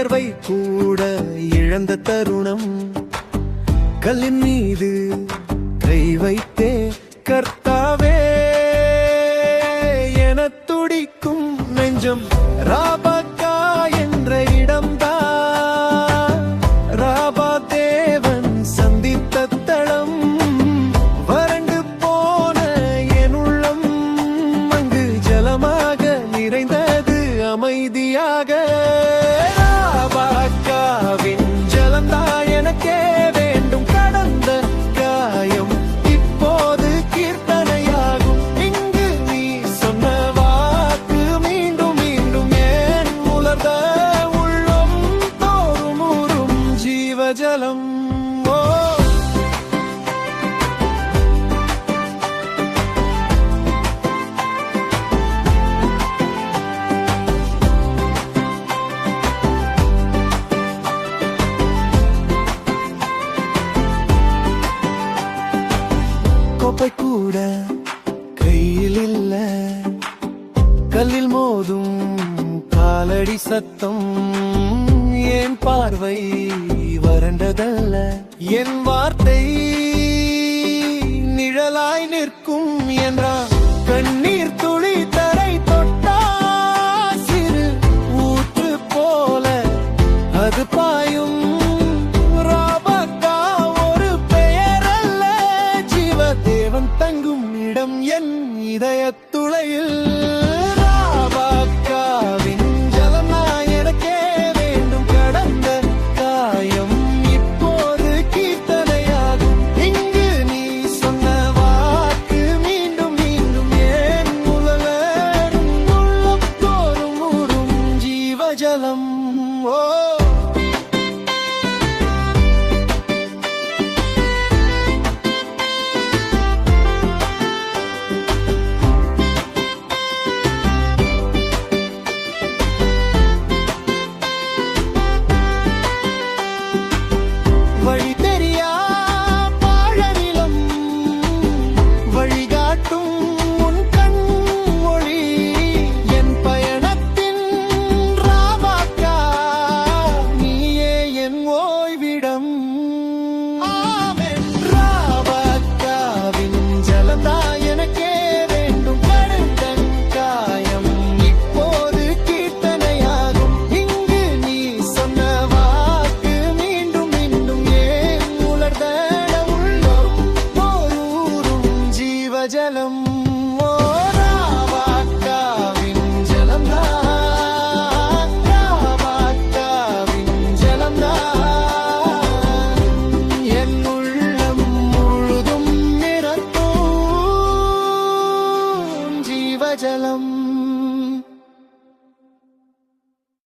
உயர்வை கூட இழந்த தருணம், கல்லின் மீது கை வைத்தே கர்த்தாவே என துடிக்கும் நெஞ்சம். ராபக்கா என்ற இடம்தான் ராபா தேவன் சந்தித்த தளம். வறண்டு போன என் உள்ளம் அங்கு ஜலமாக நிறைந்தது அமைதியாக. ராபாக்காவின் ஜலம்தான் எனக்கே வேண்டும். கடந்த காயம் இப்போது கீர்த்தனையாகும். இங்கு நீ சொன்ன வாக்கு மீண்டும் மீண்டும் ஏன் உலர்ந்த உள்ளம் தோறும் ஊறும் ஜீவஜலம். ஓ கோப்பை கூட கையில் இல்ல, கல்லில் மோதும் காலடி சத்தம். என் பார்வை வறண்டதல்ல, என் வார்த்தை நிழலாய் நிற்கும் என்றான். கண்ணீர் துளி தரை தொட்டா சிறு ஊற்று போல அது பாயும். தேவன் தங்கும் இடம் என் இதயத் துளையில். ராபாக்காவின் ஜலம் நான் எனக்கே வேண்டும். கடந்த காயம் இப்போது கீர்த்தனையாகும். இங்கு நீ சொன்ன வாக்கு மீண்டும் மீண்டும் ஏன் உலகம் உள்ளம் தோறும் ஊறும் ஜீவஜலம். ஓ வழி தெரியா பாழநிலம் வழிகாட்டும் உன் கண் மொழி. என் பயணத்தின் ராபாக்கா நீயே என் ஓய்விடம். ராபாக்காவின் ஜலம்தான் எனக்கே வேண்டும். கடந்தன் காயம் இப்போது கீர்த்தனையாகும். இங்கு நீ சொன்ன வாக்கு மீண்டும் மீண்டும் ஏன் உலர்ந்த உள்ளம் போரூரும் ஜீவஜலம். ஓ ராபாக்காவின் ஜலம்தான், ராபாக்காவின் ஜலம்தான் என் உள்ளம் முழுதும் நிரப்பும் ஜீவஜலம்.